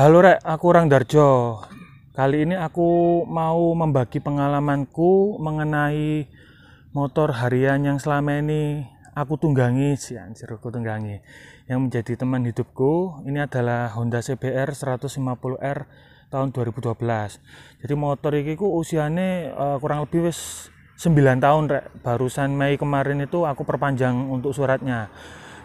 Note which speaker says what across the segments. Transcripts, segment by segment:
Speaker 1: Halo Rek, aku Rang Darjo. Kali ini aku mau membagi pengalamanku mengenai motor harian yang selama ini aku tunggangi, aku tunggangi. Yang menjadi teman hidupku, ini adalah Honda CBR 150R tahun 2012. Jadi motor ini ku usianya kurang lebih wis 9 tahun Rek. Barusan Mei kemarin itu aku perpanjang untuk suratnya.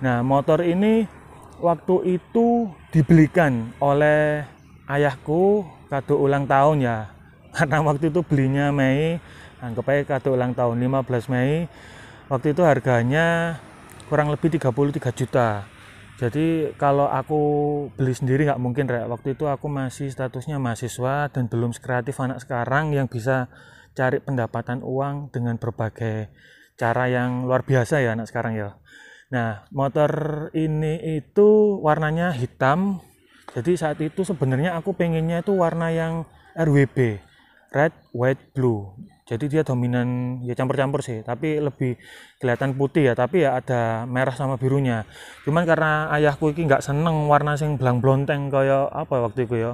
Speaker 1: Nah, motor ini waktu itu dibelikan oleh ayahku kado ulang tahun ya. Karena waktu itu belinya Mei, anggap aja kado ulang tahun 15 Mei. Waktu itu harganya kurang lebih 33 juta. Jadi kalau aku beli sendiri nggak mungkin Rek. Waktu itu aku masih statusnya mahasiswa dan belum sekreatif anak sekarang yang bisa cari pendapatan uang dengan berbagai cara yang luar biasa ya anak sekarang ya. Nah, motor ini itu warnanya hitam. Jadi saat itu sebenarnya aku pengennya itu warna yang RWB, red, white, blue. Jadi dia dominan ya campur-campur sih, tapi lebih kelihatan putih ya, tapi ya ada merah sama birunya. Cuman karena ayahku ini nggak seneng warna sing belang-blonteng kayak apa waktu itu ya.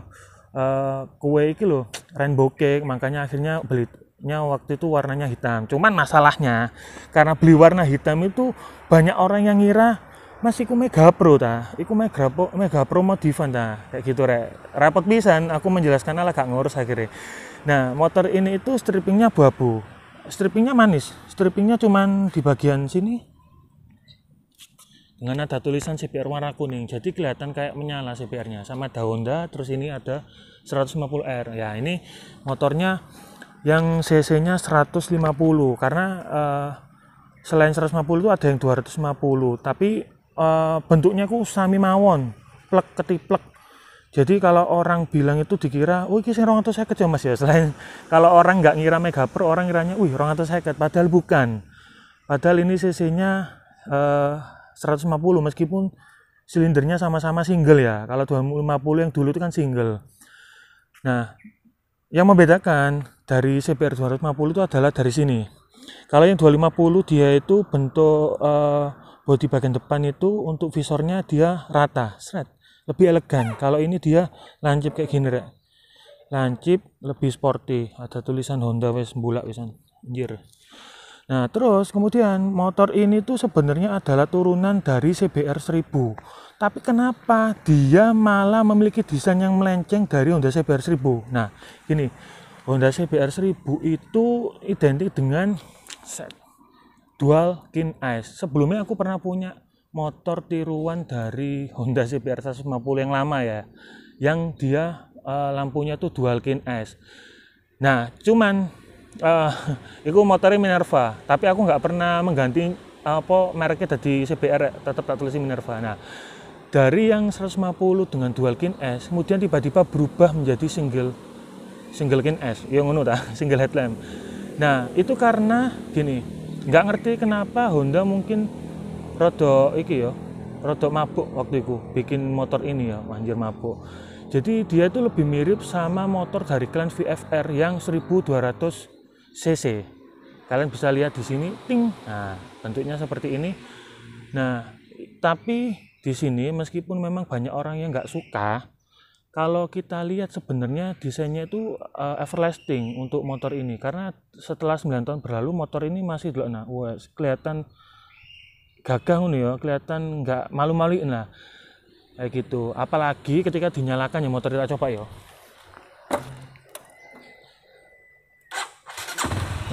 Speaker 1: Kue iki loh, rainbow cake, makanya akhirnya belinya waktu itu warnanya hitam. Cuman masalahnya karena beli warna hitam itu banyak orang yang ngira Mas iku Mega Pro ta, iku Mega Pro modifan ta, kayak gitu Rek. Repot pisan aku menjelaskan ala gak ngurus akhirnya. Nah, motor ini itu strippingnya abu-abu. Strippingnya manis, strippingnya cuman di bagian sini dengan ada tulisan CBR warna kuning, jadi kelihatan kayak menyala CBR-nya. Sama ada Honda, terus ini ada 150R. Ya, ini motornya yang cc-nya 150 karena selain 150 itu ada yang 250, tapi bentuknya ku sami mawon, plek ketiplek. Jadi kalau orang bilang itu dikira, "Oh, iki sing 250 ya Mas ya." Selain kalau orang nggak ngira Mega Pro, orang ngiranya, "Wih, 250." Padahal bukan. Padahal ini cc-nya 150 meskipun silindernya sama-sama single ya. Kalau 250 yang dulu itu kan single. Nah, yang membedakan dari CBR 250 itu adalah dari sini. Kalau yang 250 dia itu bentuk bodi bagian depan itu untuk visornya dia rata, lebih elegan. Kalau ini dia lancip kayak gini Rek. Lancip, lebih sporty. Ada tulisan Honda wes mbulak wisan. Anjir. Nah, terus kemudian motor ini tuh sebenarnya adalah turunan dari CBR 1000. Tapi kenapa dia malah memiliki desain yang melenceng dari Honda CBR 1000? Nah, gini. Honda CBR 1000 itu identik dengan dual kin ice. Sebelumnya aku pernah punya motor tiruan dari Honda CBR 150 yang lama ya, yang dia lampunya tuh dual kin ice. Nah, cuman itu motornya Minerva, tapi aku nggak pernah mengganti mereknya dari CBR, tetap tak tulisin Minerva. Nah, dari yang 150 dengan dual kin ice, kemudian tiba-tiba berubah menjadi single kin ice, yang ngono ta, single headlamp. Nah, itu karena gini, nggak ngerti kenapa Honda mungkin rada mabuk waktu itu bikin motor ini ya, anjir mabuk. Jadi dia itu lebih mirip sama motor dari klan VFR yang 1200 cc. Kalian bisa lihat di sini, ting. Nah, bentuknya seperti ini. Nah, tapi di sini meskipun memang banyak orang yang nggak suka, kalau kita lihat sebenarnya desainnya itu everlasting untuk motor ini, karena setelah 9 tahun berlalu motor ini masih kelihatan gagah nih ya, kelihatan nggak malu-maluin lah kayak gitu. Apalagi ketika dinyalakan ya, motor kita coba ya.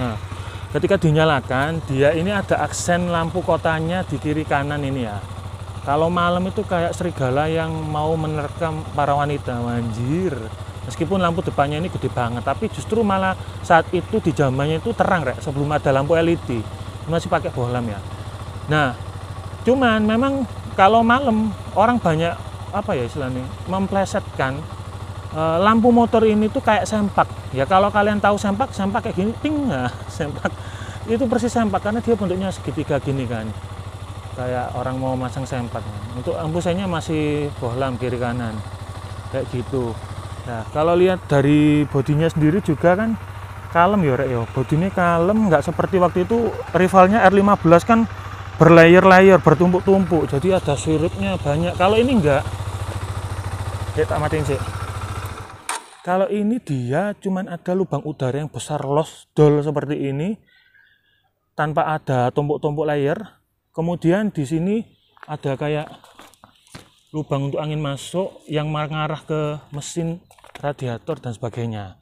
Speaker 1: Nah, ketika dinyalakan dia ini ada aksen lampu kotanya di kiri kanan ini ya. Kalau malam itu kayak serigala yang mau menerkam para wanita, anjir. Meskipun lampu depannya ini gede banget, tapi justru malah saat itu di zamannya itu terang Rek, sebelum ada lampu LED. Masih pakai bohlam ya. Nah, cuman memang kalau malam orang banyak apa ya istilahnya, memplesetkan lampu motor ini tuh kayak sempak. Ya kalau kalian tahu sempak kayak gini, ting, nah, sempak. Itu persis sempak karena dia bentuknya segitiga gini kan. Kayak orang mau masang sempak. Untuk lampu-nya masih bohlam kiri kanan kayak gitu. Nah, kalau lihat dari bodinya sendiri juga kan kalem ya Rek ya. Bodinya kalem, nggak seperti waktu itu rivalnya R15 kan berlayer-layer, bertumpuk-tumpuk. Jadi ada siripnya banyak. Kalau ini enggak. Ya tak matiin sih. Kalau ini dia cuman ada lubang udara yang besar dol seperti ini tanpa ada tumpuk-tumpuk layer. Kemudian di sini ada kayak lubang untuk angin masuk yang mengarah ke mesin radiator dan sebagainya.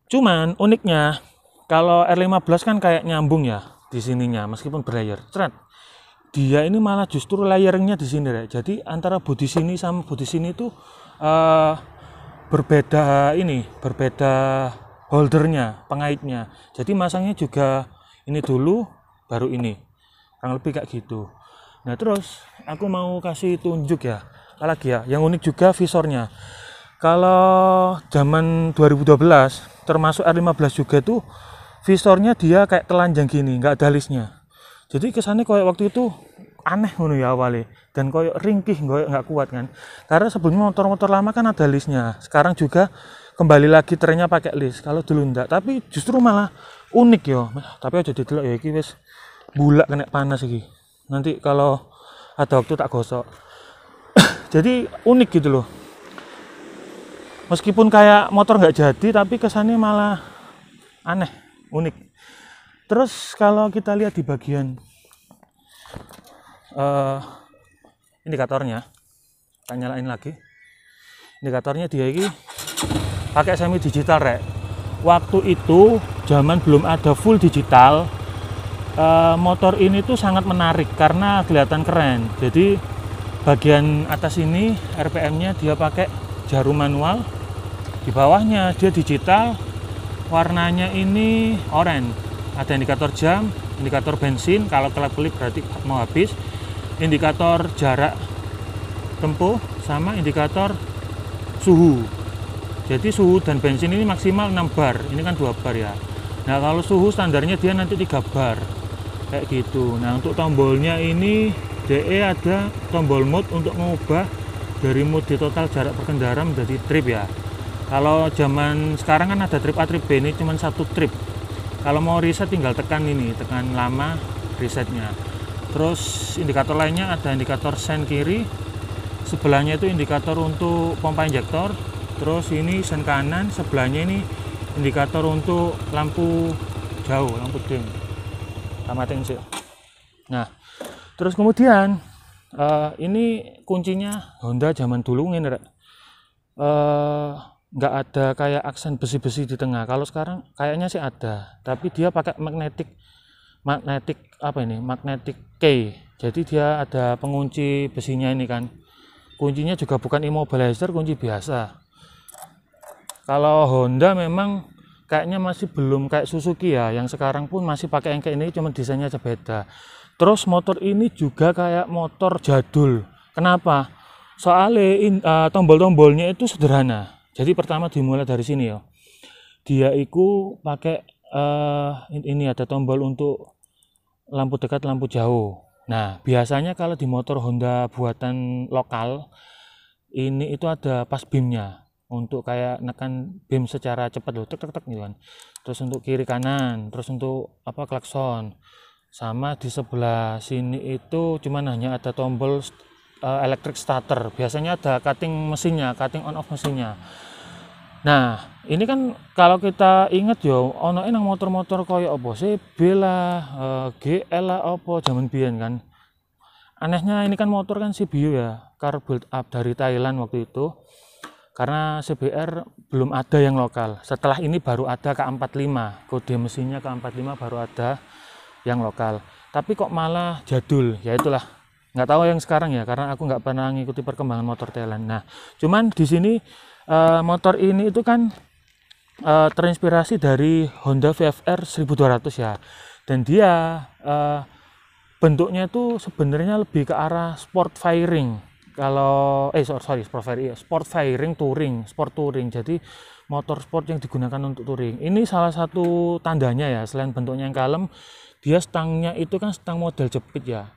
Speaker 1: Cuman uniknya kalau R15 kan kayak nyambung ya di sininya meskipun berlayer. Dia ini malah justru layeringnya di sini, Rek. Jadi antara bodi sini sama bodi sini itu berbeda holdernya, pengaitnya. Jadi masangnya juga ini dulu, baru ini. Kurang lebih kayak gitu. Nah terus aku mau kasih tunjuk ya, apalagi ya, yang unik juga visornya. Kalau zaman 2012, termasuk R15 juga tuh, visornya dia kayak telanjang gini, nggak ada listnya. Jadi kesannya kayak waktu itu aneh ngono ya awalnya, dan kayak ringkih nggak kuat kan, karena sebelumnya motor-motor lama kan ada listnya, sekarang juga kembali lagi trennya pakai list, kalau dulu enggak, tapi justru malah unik ya. Tapi aja didelok ya, iki wis bulak kena panas iki, nanti kalau ada waktu tak gosok. Jadi unik gitu loh, meskipun kayak motor nggak jadi tapi kesannya malah aneh, unik. Terus kalau kita lihat di bagian indikatornya, kita nyalain lagi. Indikatornya dia ini pakai semi digital, Rek. Waktu itu zaman belum ada full digital, motor ini tuh sangat menarik karena kelihatan keren. Jadi bagian atas ini RPM-nya dia pakai jarum manual, di bawahnya dia digital, warnanya ini oranye. Ada indikator jam, indikator bensin, kalau kelap-kelip berarti mau habis, indikator jarak tempuh, sama indikator suhu. Jadi suhu dan bensin ini maksimal 6 bar, ini kan 2 bar ya. Nah kalau suhu standarnya dia nanti 3 bar kayak gitu. Nah untuk tombolnya ini DE ada tombol mode untuk mengubah dari mode total jarak berkendara menjadi trip ya. Kalau zaman sekarang kan ada trip A, trip B, ini cuma satu trip. Kalau mau reset tinggal tekan ini, tekan lama resetnya. Terus indikator lainnya ada indikator sen kiri, sebelahnya itu indikator untuk pompa injektor. Terus ini sen kanan, sebelahnya ini indikator untuk lampu jauh, lampu dim. Tamatin sih. Nah, terus kemudian ini kuncinya Honda zaman dulu ini, nggak ada kayak aksen besi-besi di tengah. Kalau sekarang kayaknya sih ada, tapi dia pakai magnetic key. Jadi dia ada pengunci besinya ini kan. Kuncinya juga bukan immobilizer, kunci biasa. Kalau Honda memang kayaknya masih belum kayak Suzuki ya, yang sekarang pun masih pakai yang kayak ini, cuma desainnya aja beda. Terus motor ini juga kayak motor jadul. Kenapa? Soalnya tombol-tombolnya itu sederhana. Jadi pertama dimulai dari sini ya. Dia itu pakai ini ada tombol untuk lampu dekat, lampu jauh. Nah, biasanya kalau di motor Honda buatan lokal ini itu ada pas beamnya untuk kayak nekan beam secara cepat loh, tek tek tek gitu kan. Terus untuk kiri kanan, terus untuk klakson. Sama di sebelah sini itu cuman hanya ada tombol electric starter. Biasanya ada cutting mesinnya, cutting on off mesinnya. Nah, ini kan kalau kita inget yo, ono nang motor-motor koyo apa CB lah, GL lah apa zaman biyen kan. Anehnya ini kan motor kan CBU ya, car build up dari Thailand waktu itu. Karena CBR belum ada yang lokal. Setelah ini baru ada K45, kode mesinnya K45 baru ada yang lokal. Tapi kok malah jadul, ya itulah. Nggak tahu yang sekarang ya, karena aku nggak pernah ngikuti perkembangan motor Thailand. Nah, cuman di sini motor ini itu kan terinspirasi dari Honda VFR 1200 ya. Dan dia bentuknya itu sebenarnya lebih ke arah sport firing. Kalau sport firing touring, sport touring. Jadi motor sport yang digunakan untuk touring. Ini salah satu tandanya ya, selain bentuknya yang kalem, dia stangnya itu kan stang model jepit ya.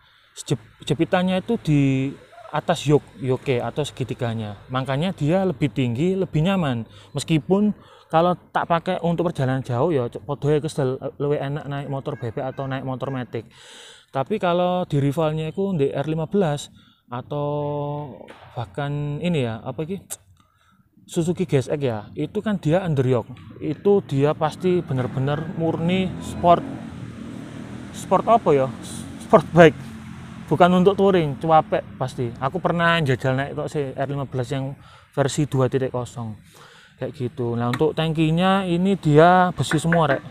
Speaker 1: Jepitannya itu di atas yoke atau segitiganya. Makanya dia lebih tinggi, lebih nyaman. Meskipun kalau tak pakai untuk perjalanan jauh ya podoe kesel, lebih enak naik motor bebek atau naik motor matic. Tapi kalau di rivalnya itu di R15 atau bahkan ini ya, apa iki? Suzuki GSX ya, itu kan dia underyoke, itu dia pasti benar-benar murni sport apa ya, sport bike, bukan untuk touring, cuapek pasti. Aku pernah jajal naik kok si R15 yang versi 2.0 kayak gitu. Nah untuk tangkinya ini dia besi semua rek,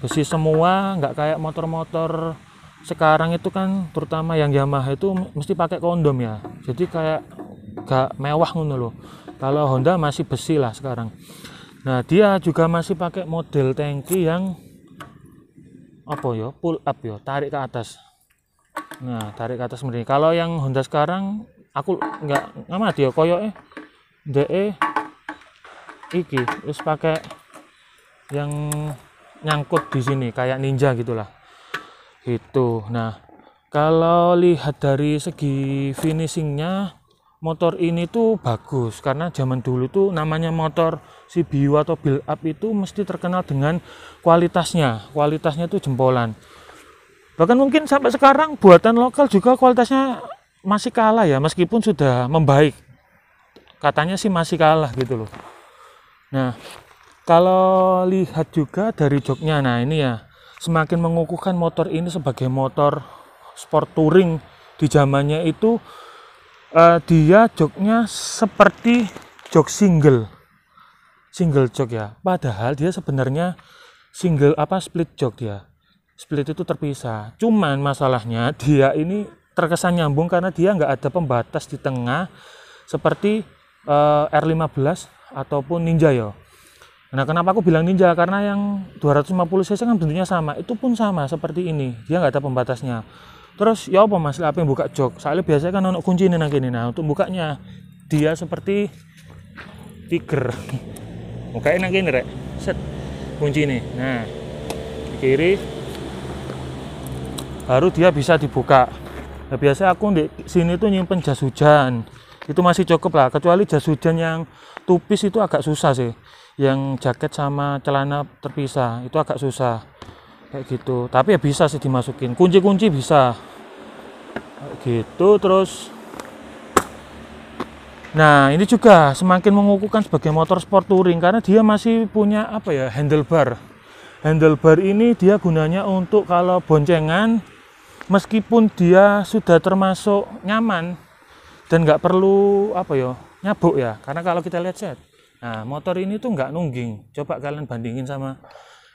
Speaker 1: besi semua, nggak kayak motor-motor sekarang itu kan, terutama yang Yamaha itu mesti pakai kondom ya, jadi kayak gak mewah ngono loh. Kalau Honda masih besi lah sekarang. Nah dia juga masih pakai model tangki yang apa ya, pull up ya, tarik ke atas. Nah tarik ke atas sebenarnya. Kalau yang Honda sekarang aku nggak ngamati ya, koyo DE iki terus pakai yang nyangkut di sini kayak ninja gitulah gitu. Nah kalau lihat dari segi finishingnya, motor ini tuh bagus karena zaman dulu tuh namanya motor CBU atau build up itu mesti terkenal dengan kualitasnya tuh jempolan. Bahkan mungkin sampai sekarang buatan lokal juga kualitasnya masih kalah ya, meskipun sudah membaik, katanya sih masih kalah gitu loh. Nah kalau lihat juga dari joknya, nah ini ya semakin mengukuhkan motor ini sebagai motor sport touring di zamannya itu. Dia joknya seperti jok single jok ya, padahal dia sebenarnya split jok. Dia split itu terpisah, cuman masalahnya dia ini terkesan nyambung karena dia nggak ada pembatas di tengah seperti R15 ataupun Ninja ya. Nah kenapa aku bilang Ninja, karena yang 250 cc kan bentuknya sama, itu pun sama seperti ini, dia nggak ada pembatasnya. Terus ya apa mas, apa yang buka jok, soalnya biasanya kan ono kunci ini nang kene. Nah untuk bukanya dia seperti tiger, bukanya nang kene rek, set kunci ini. Nah di kiri baru dia bisa dibuka. Nah biasa aku di sini tuh nyimpen jas hujan, itu masih cukup lah, kecuali jas hujan yang tupis itu agak susah sih, yang jaket sama celana terpisah itu agak susah kayak gitu. Tapi ya bisa sih dimasukin, kunci-kunci bisa kayak gitu. Terus nah ini juga semakin mengukuhkan sebagai motor sport touring karena dia masih punya apa ya, handlebar ini dia gunanya untuk kalau boncengan, meskipun dia sudah termasuk nyaman dan nggak perlu apa ya, nyabuk ya, karena kalau kita lihat set, nah motor ini tuh nggak nungging. Coba kalian bandingin sama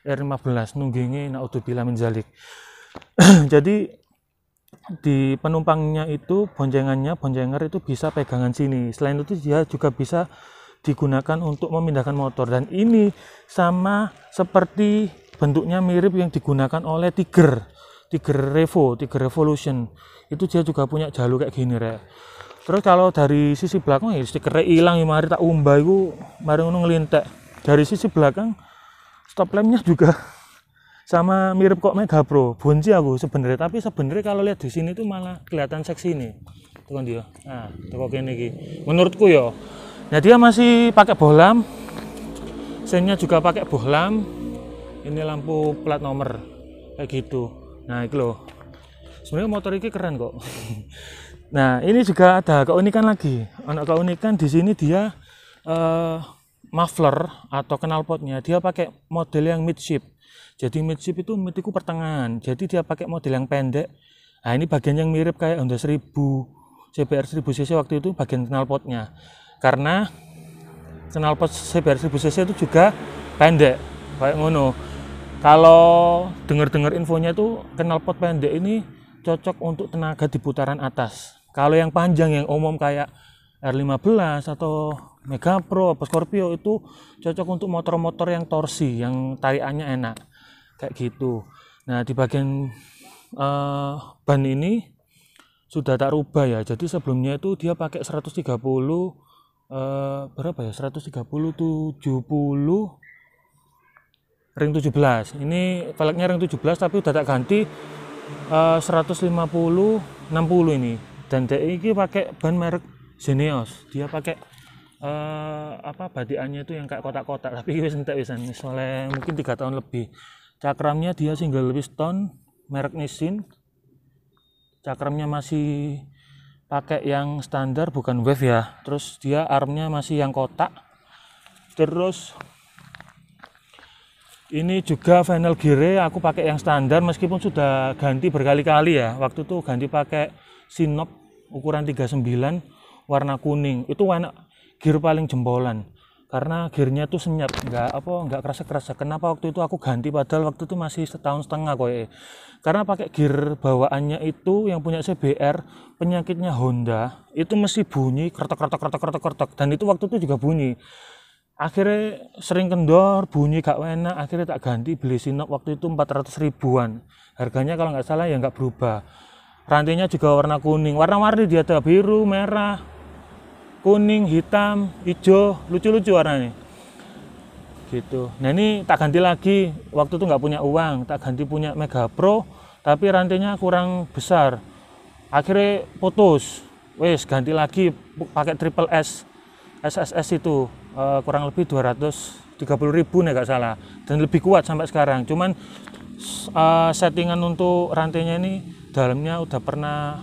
Speaker 1: R15, nunggingnya naudzubillah min zalik. Jadi di penumpangnya itu boncengar itu bisa pegangan sini. Selain itu dia juga bisa digunakan untuk memindahkan motor, dan ini sama seperti bentuknya mirip yang digunakan oleh Tiger Revolution. Itu dia juga punya jalur kayak gini rek. Terus kalau dari sisi belakang ya stikernya hilang ya, mari tak umbah itu mari ngono ngelintek. Dari sisi belakang stop lampnya juga sama mirip kok Mega Pro. Bonci aku sebenarnya, tapi sebenarnya kalau lihat di sini tuh malah kelihatan seksi nih. Tuh kan dia. Nah, tuh kok ini menurutku ya. Nah, dia masih pakai bohlam. Sennya juga pakai bohlam. Ini lampu plat nomor kayak gitu. Nah, itu loh. Sebenarnya motor ini keren kok. Nah, ini juga ada keunikan lagi. Anak keunikan di sini dia muffler atau knalpotnya dia pakai model yang midship. Jadi midship itu mitiku pertengahan. Jadi dia pakai model yang pendek. Nah, ini bagian yang mirip kayak Honda 1000 CBR 1000 cc waktu itu, bagian knalpotnya. Karena knalpot CBR 1000 cc itu juga pendek kayak ngono. Kalau dengar-dengar infonya itu knalpot pendek ini cocok untuk tenaga di putaran atas. Kalau yang panjang yang umum kayak R15 atau Mega Pro atau Scorpio itu cocok untuk motor-motor yang torsi, yang tarikannya enak kayak gitu. Nah di bagian ban ini sudah tak rubah ya. Jadi sebelumnya itu dia pakai 130 berapa ya, 130 70 ring 17. Ini velgnya ring 17 tapi udah tak ganti 150 60 ini. Dan DI ini pakai ban merek Zeneos. Dia pakai badiannya itu yang kayak kotak-kotak, tapi wis entek wisan soalnya mungkin 3 tahun lebih. Cakramnya dia single piston merek Nissin. Cakramnya masih pakai yang standar bukan wave ya. Terus dia armnya masih yang kotak. Terus ini juga final gear aku pakai yang standar meskipun sudah ganti berkali-kali ya. Waktu itu ganti pakai Sinop ukuran 39 warna kuning. Itu warna gear paling jempolan. Karena gearnya tuh senyap, nggak kerasa-kerasa. Kenapa waktu itu aku ganti padahal waktu itu masih setahun setengah koy. Karena pakai gear bawaannya itu yang punya CBR, penyakitnya Honda, itu mesti bunyi kretek dan itu waktu itu juga bunyi. Akhirnya sering kendor, bunyi gak enak, akhirnya tak ganti beli Sinop waktu itu 400 ribuan. Harganya kalau nggak salah ya nggak berubah. Rantainya juga warna kuning, warna-warni dia ada biru, merah, kuning, hitam, hijau, lucu-lucu warnanya. Gitu. Nah ini tak ganti lagi, waktu itu nggak punya uang, tak ganti punya Mega Pro, tapi rantainya kurang besar. Akhirnya putus, wes ganti lagi pakai Triple S, SSS itu kurang lebih 230 ribu nih gak salah, dan lebih kuat sampai sekarang. Cuman settingan untuk rantainya ini dalamnya udah pernah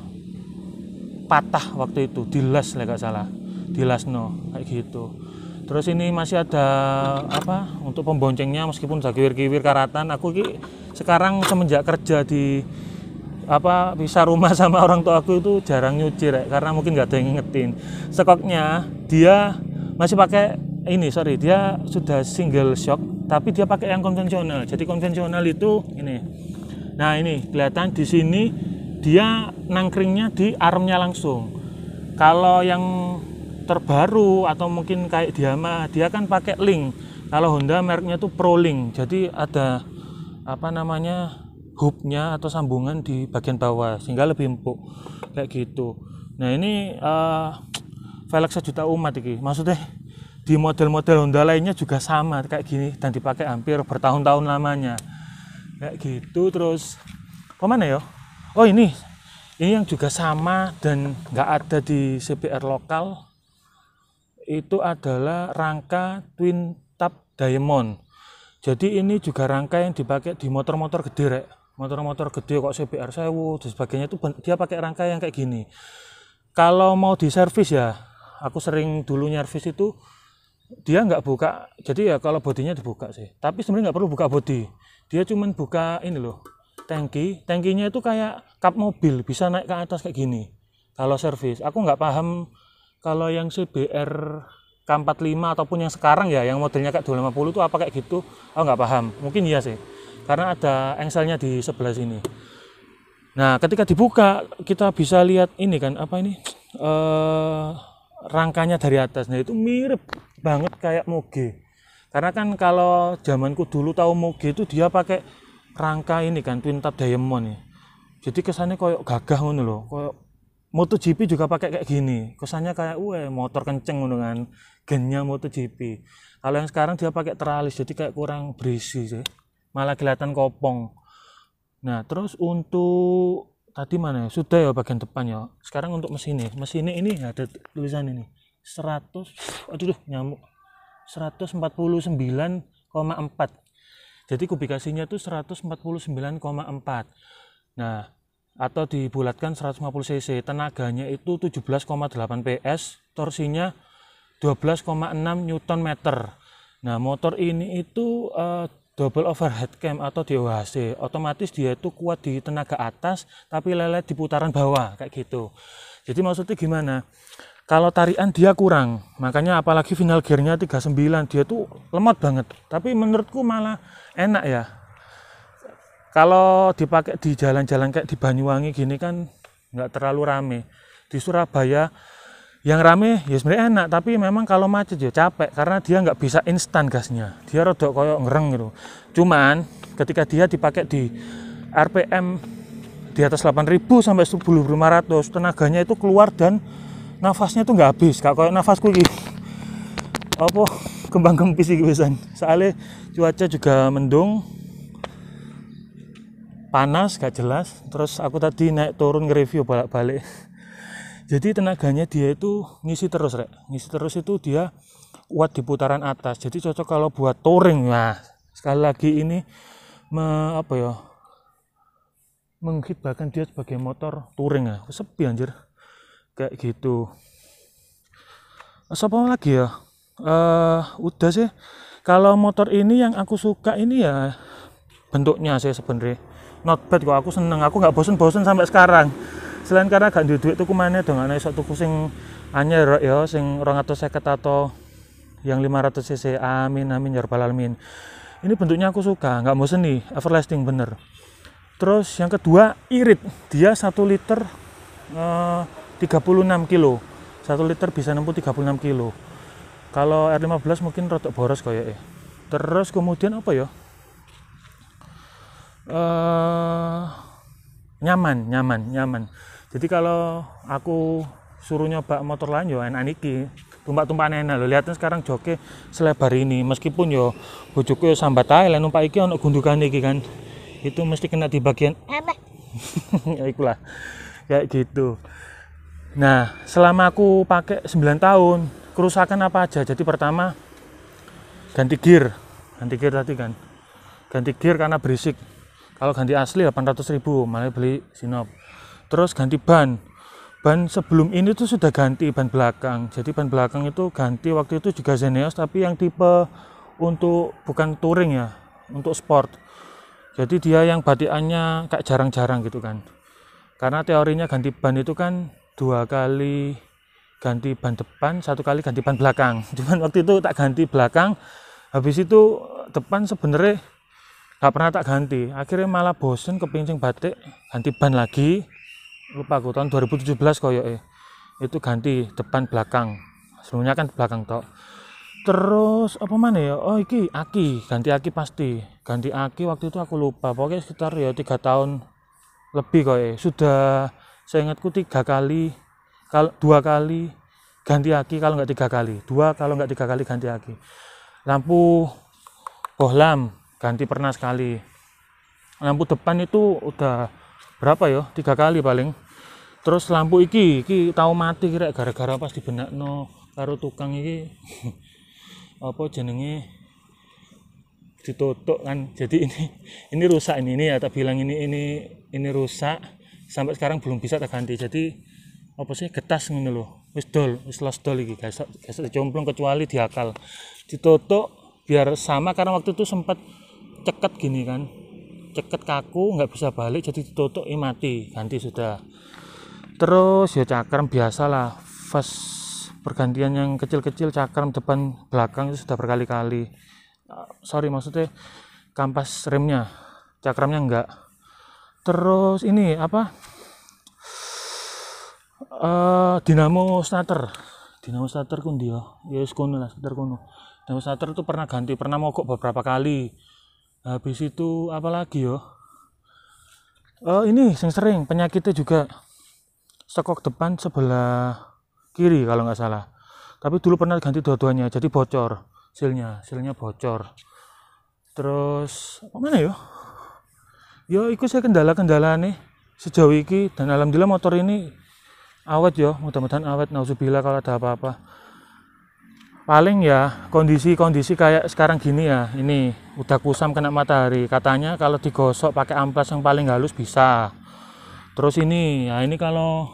Speaker 1: patah waktu itu, dilas lah gak salah, dilas no kayak gitu. Terus ini masih ada apa untuk pemboncengnya, meskipun udah kiwir-kiwir karatan. Aku sekarang semenjak kerja di apa bisa rumah sama orang tua aku itu jarang nyuci karena mungkin nggak ada yang ngingetin. Sekoknya dia masih pakai ini, dia sudah single shock tapi dia pakai yang konvensional. Jadi konvensional itu ini. Nah ini kelihatan di sini dia nangkringnya di armnya langsung. Kalau yang terbaru atau mungkin kayak dia kan pakai link. Kalau Honda mereknya itu Pro Link. Jadi ada apa namanya hubnya atau sambungan di bagian bawah sehingga lebih empuk kayak gitu. Nah ini velg sejuta umat ini. Maksudnya di model-model Honda lainnya juga sama kayak gini dan dipakai hampir bertahun-tahun lamanya kayak gitu. Terus kemana ya? Oh ini yang juga sama dan nggak ada di CBR lokal, itu adalah rangka Twin Tap Diamond. Jadi ini juga rangka yang dipakai di motor-motor gede motor-motor gede kok CBR 1000 dan sebagainya, itu dia pakai rangka yang kayak gini. Kalau mau diservis ya, aku sering dulu nyervis itu dia nggak buka, jadi ya kalau bodinya dibuka sih, tapi sebenarnya nggak perlu buka bodi, dia cuman buka ini loh, tangkinya itu kayak kap mobil, bisa naik ke atas kayak gini kalau servis. Aku nggak paham kalau yang CBR K45 ataupun yang sekarang ya, yang modelnya kayak 250 itu apa kayak gitu, aku nggak paham, mungkin iya sih karena ada engselnya di sebelah sini. Nah ketika dibuka kita bisa lihat ini kan apa ini rangkanya dari atas. Nah itu mirip banget kayak Moge, karena kan kalau zamanku dulu tahu Moge itu dia pakai rangka ini kan Twin Tap Diamond ya. Jadi kesannya kayak gagah ngono loh, kayak MotoGP juga pakai kayak gini, kesannya kayak motor kenceng ngono kan, gennya MotoGP. Kalau yang sekarang dia pakai teralis, jadi kayak kurang berisi sih, malah kelihatan kopong. Nah terus untuk tadi mana ya, sudah ya bagian depan ya. Sekarang untuk mesinnya ini ada tulisan ini 100, aduh nyamuk, 149,4. Jadi kubikasinya itu 149,4. Nah atau dibulatkan 150 cc, tenaganya itu 17,8 PS, torsinya 12,6 Nm. Nah motor ini itu double overhead cam atau DOHC, otomatis dia itu kuat di tenaga atas tapi lelet di putaran bawah kayak gitu. Jadi maksudnya gimana, kalau tarian dia kurang, makanya apalagi final gearnya 39 dia tuh lemot banget, tapi menurutku malah enak ya. Kalau dipakai di jalan-jalan kayak di Banyuwangi gini kan nggak terlalu rame. Di Surabaya yang rame ya sebenarnya enak, tapi memang kalau macet ya capek karena dia nggak bisa instan gasnya, dia rodok koyok ngereng gitu. Cuman ketika dia dipakai di RPM di atas 8.000 sampai 10.500, tenaganya itu keluar dan nafasnya tuh nggak habis, gak koyok nafasku gitu apa kembang kempis gitu biasanya. Soalnya cuaca juga mendung, panas gak jelas. Terus aku tadi naik turun nge-review balik-balik. Jadi tenaganya dia itu ngisi terus itu dia kuat di putaran atas. Jadi cocok kalau buat touring. Nah, sekali lagi ini menghibahkan dia sebagai motor touring ya. Sepi anjir. Kayak gitu. Apa lagi ya? Udah sih. Kalau motor ini yang aku suka ini ya bentuknya sih sebenarnya. Not bad kok, aku seneng. Aku nggak bosen-bosen sampai sekarang. Selain karena gak duit tuku maneh dong, ana iso tuku sing anyar ya, sing 250 atau yang 500 cc. Amin amin ya rabbal alamin. Ini bentuknya aku suka, nggak bosen nih, everlasting bener. Terus yang kedua irit, dia 1 liter 36 kilo. 1 liter bisa nempuh 36 kilo. Kalau R15 mungkin rotok boros kayak. Terus kemudian apa ya? Nyaman. Jadi kalau aku suruh nyoba motor lain yo enak niki. Tumpak-tumpakan enak lho. Lihatin sekarang joke selebar ini. Meskipun yo bojoku yo sambat ae lek numpak iki ono gundukan iki kan. Itu mesti kena di bagian ya ikulah. Kayak gitu. Nah, selama aku pakai 9 tahun, kerusakan apa aja? Jadi pertama ganti gear tadi kan. Ganti gear karena berisik. Kalau ganti asli 800.000, malah beli Sinop. Terus ganti ban sebelum ini tuh sudah ganti ban belakang. Jadi ban belakang itu ganti waktu itu juga Zeneos, tapi yang tipe untuk bukan touring ya, untuk sport. Jadi dia yang batikannya kayak jarang-jarang gitu kan. Karena teorinya ganti ban itu kan 2 kali ganti ban depan, 1 kali ganti ban belakang. Cuman waktu itu tak ganti belakang, habis itu depan sebenarnya gak pernah tak ganti. Akhirnya malah bosen kepincing batik, ganti ban lagi. Lupa aku tahun 2017 koyo itu ganti depan belakang. Sebelumnya kan belakang tok. Terus apa mana ya? Oh iki aki, ganti aki pasti. Ganti aki waktu itu aku lupa. Pokoknya sekitar ya 3 tahun lebih koyo. Sudah saya ingatku 3 kali, kalau 2 kali ganti aki, kalau nggak 3 kali. 2 kalau nggak 3 kali ganti aki. Lampu bohlam ganti pernah sekali. Lampu depan itu udah berapa ya? 3 kali paling. Terus lampu iki tahu mati kira gara-gara pas dibenakno karo tukang iki apa jenenge ditutuk kan. Jadi ini rusak ini ya tak bilang ini rusak sampai sekarang belum bisa tak ganti. Jadi apa sih getas ngono lho. Wis los dol iki guys. Dicomplung kecuali diakal. Ditutuk biar sama karena waktu itu sempat ceket gini kan. Ceket kaku nggak bisa balik jadi ditutuk mati, ganti sudah. Terus ya cakram biasalah, fast pergantian yang kecil-kecil cakram depan belakang itu sudah berkali-kali. Sorry maksudnya kampas remnya, cakramnya enggak. Terus ini apa? Dinamo starter kun dia. Ya wis kono lah, starter kono. Dinamo starter itu pernah ganti, pernah mogok beberapa kali. Habis itu apa lagi yo? Ini yang sering penyakitnya juga stekok depan sebelah kiri kalau nggak salah. Tapi dulu pernah ganti dua-duanya, jadi bocor silnya bocor. Terus apa mana yo? Yo ikut saya kendala nih sejauh ini dan alhamdulillah motor ini awet yo, mudah-mudahan awet. Nauzubillah kalau ada apa-apa. Paling ya kondisi kayak sekarang gini ya, ini udah kusam kena matahari. Katanya kalau digosok pakai amplas yang paling halus bisa. Terus ini ya ini kalau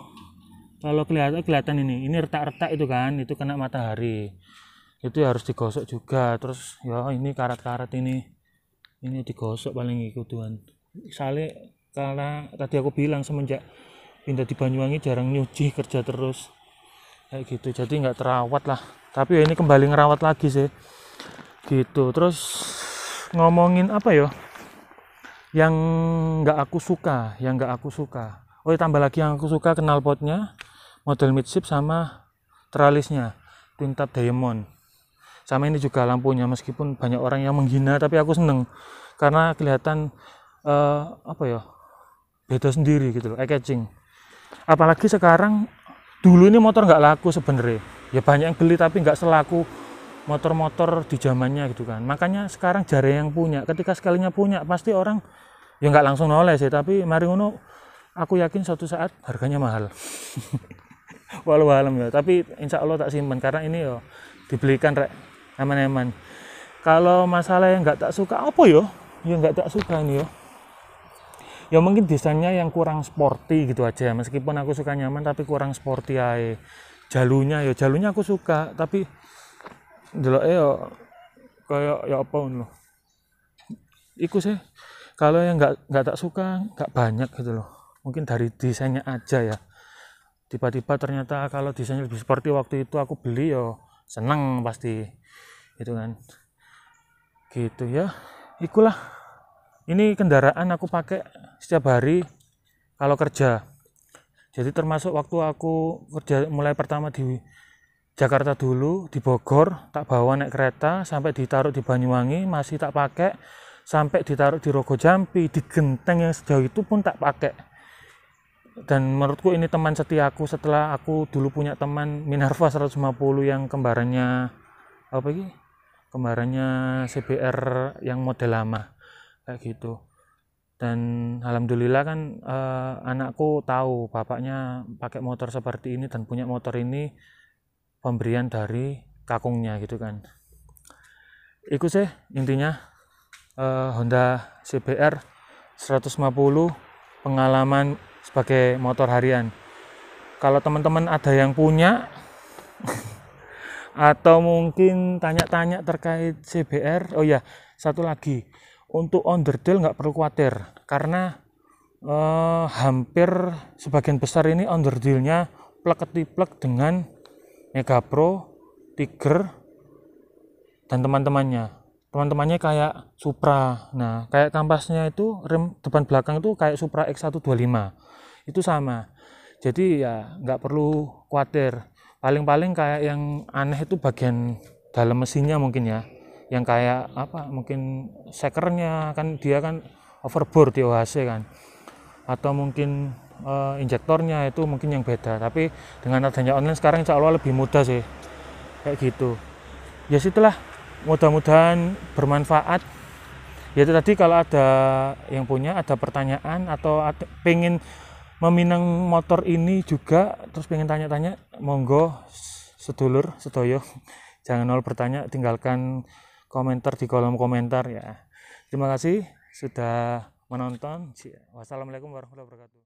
Speaker 1: kelihatan ini retak-retak itu kan, itu kena matahari. Itu ya harus digosok juga. Terus ya ini karat-karat ini digosok paling ikutan. Misalnya karena tadi aku bilang semenjak pindah di Banyuwangi jarang nyuci, kerja terus kayak gitu, jadi nggak terawat lah. Tapi ya ini kembali ngerawat lagi sih gitu. Terus ngomongin apa ya yang nggak aku suka oh ya, tambah lagi yang aku suka knalpotnya model midship sama tralisnya twin tap diamond, sama ini juga lampunya. Meskipun banyak orang yang menghina tapi aku seneng karena kelihatan apa ya beda sendiri gitu loh, eye catching. Apalagi sekarang, dulu ini motor nggak laku sebenarnya ya, banyak yang beli tapi nggak selaku motor-motor di zamannya gitu kan. Makanya sekarang jarang yang punya. Ketika sekalinya punya pasti orang ya nggak langsung noleh sih, tapi mari ngono aku yakin suatu saat harganya mahal. Walau alam ya, tapi insya Allah tak simpan karena ini yo dibelikan rek aman-aman. Kalau masalah yang nggak tak suka apa yo, yang nggak tak suka ini yo, ya mungkin desainnya yang kurang sporty gitu aja. Meskipun aku suka nyaman tapi kurang sporty aja. Jalunya aku suka tapi Ndeloke yo kayak ya apa ngono. Iku sih kalau yang nggak tak suka nggak banyak gitu loh. Mungkin dari desainnya aja ya. Tiba-tiba ternyata kalau desainnya lebih seperti waktu itu aku beli yo seneng pasti gitu kan. Gitu ya. Ikulah. Ini kendaraan aku pakai setiap hari kalau kerja. Jadi termasuk waktu aku kerja mulai pertama di Jakarta dulu, di Bogor, tak bawa naik kereta sampai ditaruh di Banyuwangi, masih tak pakai, sampai ditaruh di Rogo Jampi, di Genteng yang sejauh itu pun tak pakai. Dan menurutku ini teman setiaku setelah aku dulu punya teman Minerva 150 yang kembarannya apa ini? Kembarannya CBR yang model lama kayak gitu. Dan alhamdulillah kan anakku tahu bapaknya pakai motor seperti ini dan punya motor ini pemberian dari kakungnya gitu kan. Itu sih intinya Honda CBR 150 pengalaman sebagai motor harian. Kalau teman-teman ada yang punya atau mungkin tanya-tanya terkait CBR, oh ya satu lagi, untuk onderdil nggak perlu khawatir karena hampir sebagian besar ini onderdilnya plek-ketiplek dengan Mega Pro, Tiger, dan teman-temannya kayak Supra. Nah kayak kampasnya itu rem depan belakang itu kayak Supra X125 itu sama, jadi ya nggak perlu khawatir. Paling-paling kayak yang aneh itu bagian dalam mesinnya mungkin ya, yang kayak apa mungkin sekernya kan dia kan overbore di OHC kan, atau mungkin injektornya itu mungkin yang beda. Tapi dengan adanya online sekarang insya Allah lebih mudah sih kayak gitu. Ya situlah, mudah-mudahan bermanfaat. Ya itu tadi, kalau ada yang punya, ada pertanyaan atau pengen meminang motor ini juga terus pengen tanya-tanya, monggo sedulur sedoyo jangan nol bertanya, tinggalkan komentar di kolom komentar ya. Terima kasih sudah menonton. Wassalamualaikum warahmatullahi wabarakatuh.